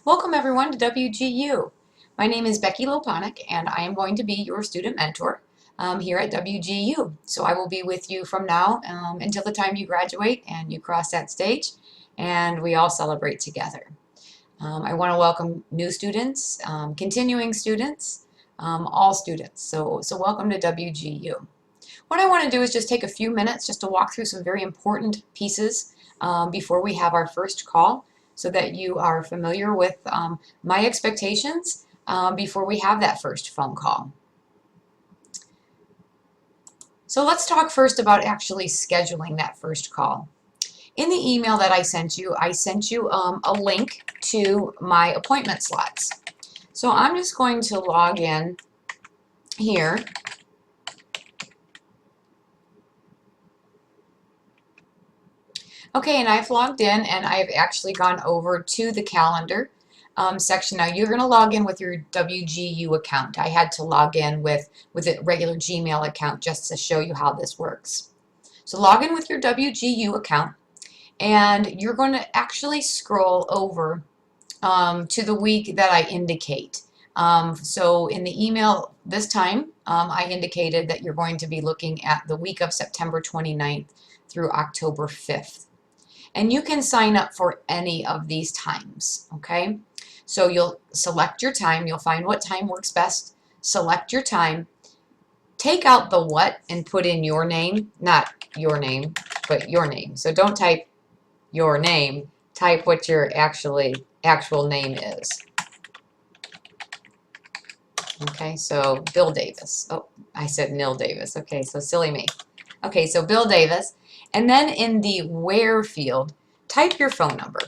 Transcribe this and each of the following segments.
Welcome everyone to WGU. My name is Becky and I am going to be your student mentor here at WGU. So I will be with you from now until the time you graduate and you cross that stage and we all celebrate together. I want to welcome new students, continuing students, all students. So welcome to WGU. What I want to do is just take a few minutes just to walk through some very important pieces before we have our first call, so that you are familiar with my expectations before we have that first phone call. So let's talk first about actually scheduling that first call. In the email that I sent you a link to my appointment slots. So I'm just going to log in here. Okay, and I've logged in and I've actually gone over to the calendar section. Now you're going to log in with your WGU account. I had to log in with a regular Gmail account just to show you how this works. So log in with your WGU account and you're going to actually scroll over to the week that I indicate. So in the email this time, I indicated that you're going to be looking at the week of September 29th through October 5th. And you can sign up for any of these times, okay? So you'll select your time, you'll find what time works best, select your time, take out the what and put in your name, not your name, but your name. So don't type your name, type what your actual name is. Okay, so Bill Davis. Oh, I said Nil Davis. Okay, so silly me. Okay, so Bill Davis. And then in the where field, type your phone number.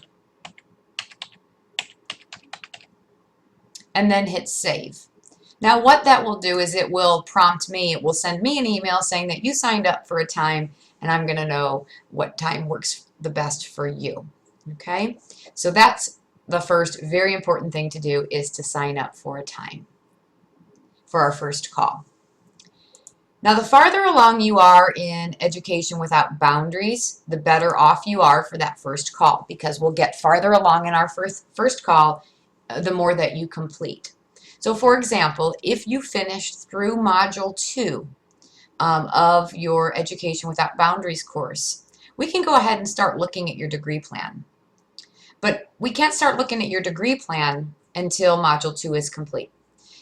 And then hit save. Now what that will do is it will prompt me, it will send me an email saying that you signed up for a time and I'm going to know what time works the best for you. Okay, so that's the first very important thing to do, is to sign up for a time for our first call. Now, the farther along you are in Education Without Boundaries, the better off you are for that first call, because we'll get farther along in our first call the more that you complete. So, for example, if you finished through Module 2 of your Education Without Boundaries course, we can go ahead and start looking at your degree plan. But we can't start looking at your degree plan until Module 2 is complete.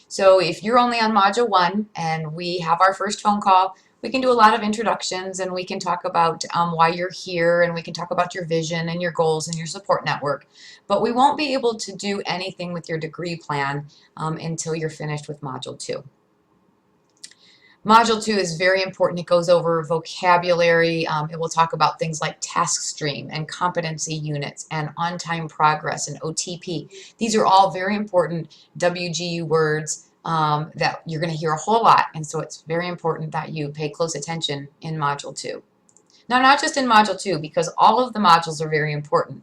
So if you're only on Module 1 and we have our first phone call, we can do a lot of introductions and we can talk about why you're here, and we can talk about your vision and your goals and your support network. But we won't be able to do anything with your degree plan until you're finished with Module 2. Module 2 is very important. It goes over vocabulary. It will talk about things like task stream and competency units and on-time progress and OTP. These are all very important WGU words that you're going to hear a whole lot, and so it's very important that you pay close attention in Module 2. Now, not just in Module 2, because all of the modules are very important.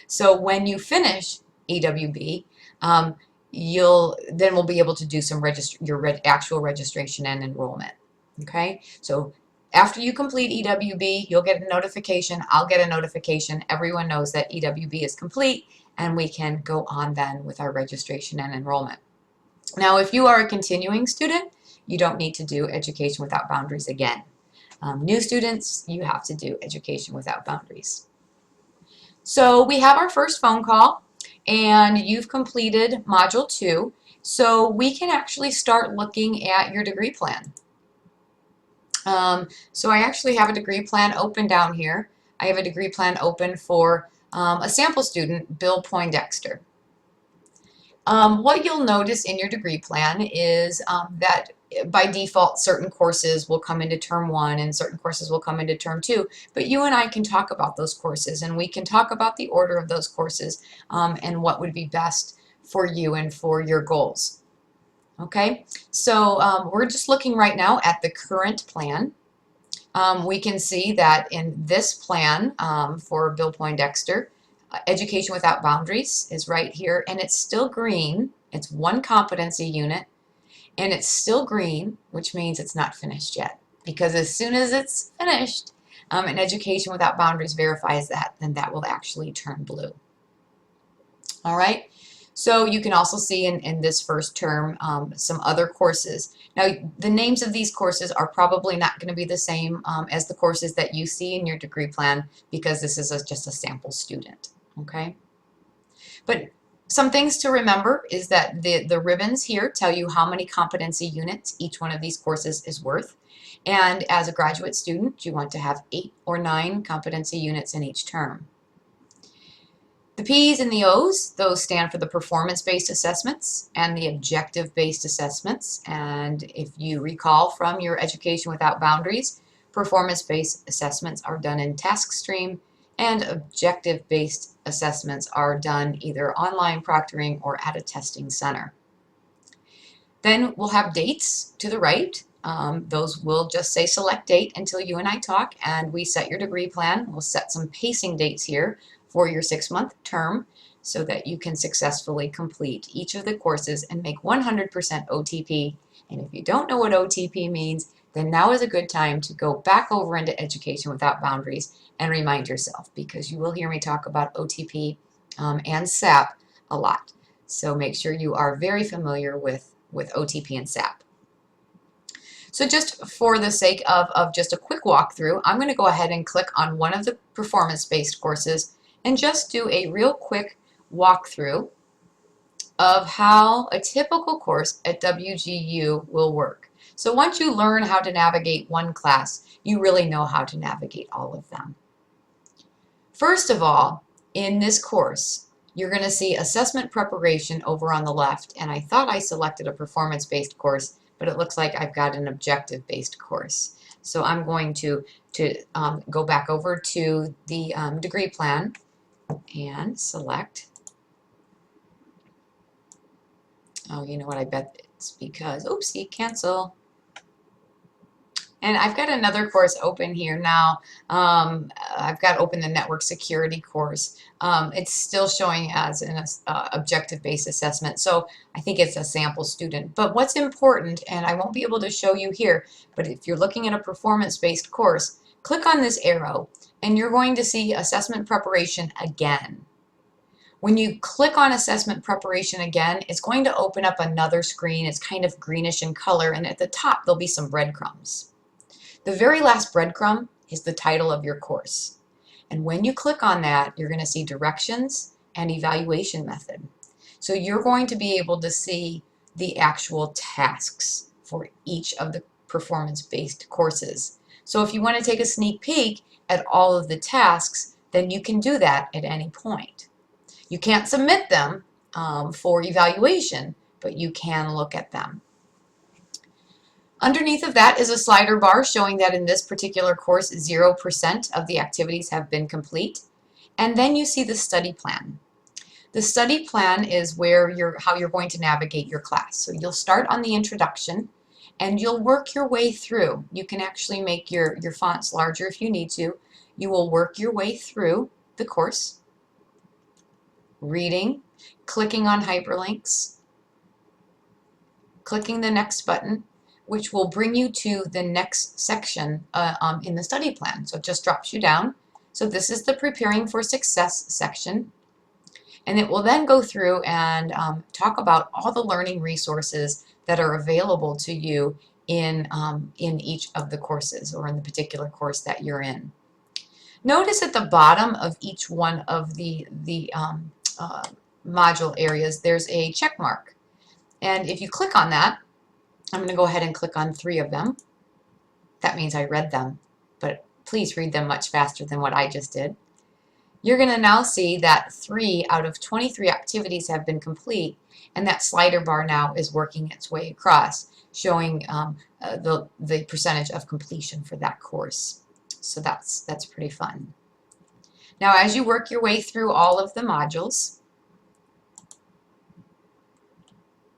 So when you finish EWB, we'll be able to do some actual registration and enrollment. Okay, so after you complete EWB, you'll get a notification. I'll get a notification. Everyone knows that EWB is complete, and we can go on then with our registration and enrollment. Now, if you are a continuing student, you don't need to do Education Without Boundaries again. New students, you have to do Education Without Boundaries. So we have our first phone call, and you've completed Module 2, so we can actually start looking at your degree plan. So I actually have a degree plan open down here. I have a degree plan open for a sample student, Bill Poindexter. What you'll notice in your degree plan is that by default certain courses will come into term 1 and certain courses will come into term 2, but you and I can talk about those courses, and we can talk about the order of those courses and what would be best for you and for your goals. Okay, so we're just looking right now at the current plan. We can see that in this plan for Bill Poindexter, Education Without Boundaries is right here, and it's still green. It's one competency unit, and it's still green, which means it's not finished yet. Because as soon as it's finished, and Education Without Boundaries verifies that, then that will actually turn blue. All right. So you can also see in this first term some other courses. Now, the names of these courses are probably not going to be the same as the courses that you see in your degree plan because this is just a sample student, okay? But some things to remember is that the ribbons here tell you how many competency units each one of these courses is worth. And as a graduate student, you want to have 8 or 9 competency units in each term. The P's and the O's, those stand for the performance-based assessments and the objective-based assessments. And if you recall from your Education Without Boundaries, performance-based assessments are done in task stream and objective-based assessments are done either online proctoring or at a testing center. Then we'll have dates to the right. Those will just say select date until you and I talk and we set your degree plan. We'll set some pacing dates here for your 6-month term so that you can successfully complete each of the courses and make 100% OTP. And if you don't know what OTP means, then now is a good time to go back over into Education Without Boundaries and remind yourself, because you will hear me talk about OTP and SAP a lot. So make sure you are very familiar with OTP and SAP. So just for the sake of just a quick walkthrough, I'm going to go ahead and click on one of the performance-based courses and just do a real quick walkthrough of how a typical course at WGU will work. So once you learn how to navigate one class, you really know how to navigate all of them. First of all, in this course, you're going to see assessment preparation over on the left, and I thought I selected a performance-based course, but it looks like I've got an objective-based course. So I'm going to go back over to the degree plan and select. Oh, you know what, I bet it's because, oopsie, cancel. And I've got another course open here now. I've got open the network security course. It's still showing as an objective-based assessment, so I think it's a sample student. But what's important, and I won't be able to show you here, but if you're looking at a performance-based course, click on this arrow, and you're going to see assessment preparation again. When you click on assessment preparation again, it's going to open up another screen. It's kind of greenish in color, and at the top there'll be some breadcrumbs. The very last breadcrumb is the title of your course. And when you click on that, you're going to see directions and evaluation method. So you're going to be able to see the actual tasks for each of the performance-based courses. So if you want to take a sneak peek at all of the tasks, then you can do that at any point. You can't submit them for evaluation, but you can look at them. Underneath of that is a slider bar showing that in this particular course 0% of the activities have been complete. And then you see the study plan. The study plan is how you're going to navigate your class. So you'll start on the introduction and you'll work your way through. You can actually make your fonts larger if you need to. You will work your way through the course, reading, clicking on hyperlinks, clicking the next button, which will bring you to the next section in the study plan. So it just drops you down. So this is the Preparing for Success section. And it will then go through and talk about all the learning resources that are available to you in each of the courses or in the particular course that you're in. Notice at the bottom of each one of the module areas, there's a check mark. And if you click on that, I'm going to go ahead and click on 3 of them. That means I read them, but please read them much faster than what I just did. You're going to now see that 3 out of 23 activities have been complete, and that slider bar now is working its way across, showing the percentage of completion for that course. So that's pretty fun. Now, as you work your way through all of the modules,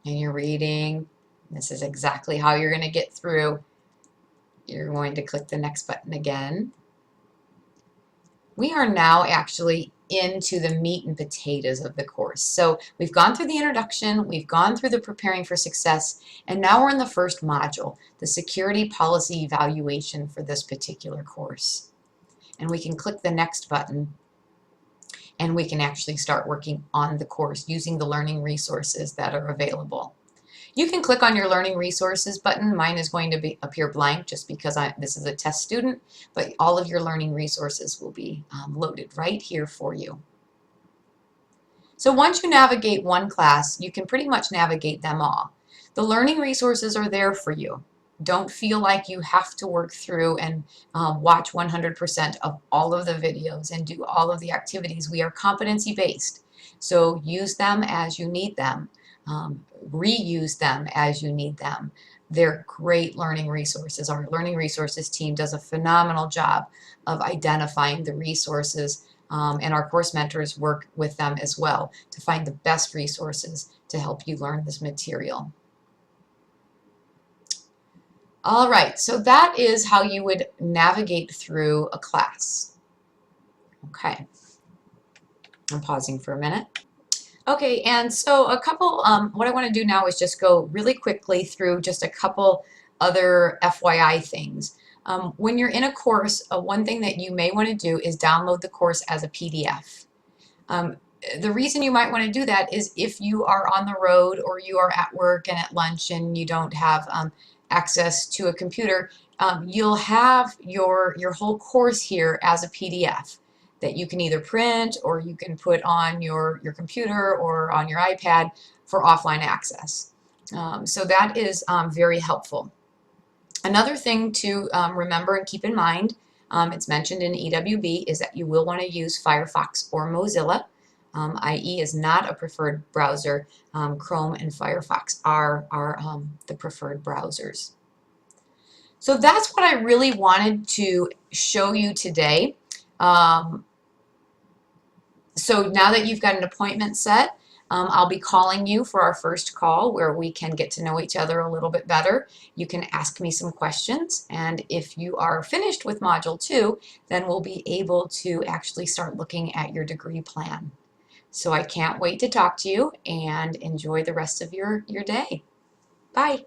and you're reading, this is exactly how you're going to get through. You're going to click the next button again. We are now actually into the meat and potatoes of the course. So we've gone through the introduction, we've gone through the Preparing for Success, and now we're in the first module, the Security Policy Evaluation for this particular course. And we can click the next button. and we can actually start working on the course using the learning resources that are available. You can click on your learning resources button. Mine is going to appear blank just because this is a test student, but all of your learning resources will be loaded right here for you. So once you navigate one class, you can pretty much navigate them all. The learning resources are there for you. Don't feel like you have to work through and watch 100% of all of the videos and do all of the activities. We are competency based, so use them as you need them. Reuse them as you need them. They're great learning resources. Our learning resources team does a phenomenal job of identifying the resources, and our course mentors work with them as well to find the best resources to help you learn this material. All right, so that is how you would navigate through a class. Okay, I'm pausing for a minute. Okay, and so a couple, what I want to do now is just go really quickly through just a couple other FYI things. When you're in a course, one thing that you may want to do is download the course as a PDF. The reason you might want to do that is if you are on the road or you are at work and at lunch and you don't have access to a computer, you'll have your whole course here as a PDF that you can either print or you can put on your computer or on your iPad for offline access. So that is very helpful. Another thing to remember and keep in mind, it's mentioned in EWB, is that you will want to use Firefox or Mozilla. IE is not a preferred browser. Chrome and Firefox are the preferred browsers. So that's what I really wanted to show you today. So now that you've got an appointment set, I'll be calling you for our first call where we can get to know each other a little bit better. You can ask me some questions, and if you are finished with Module 2, then we'll be able to actually start looking at your degree plan. So I can't wait to talk to you, and enjoy the rest of your day. Bye.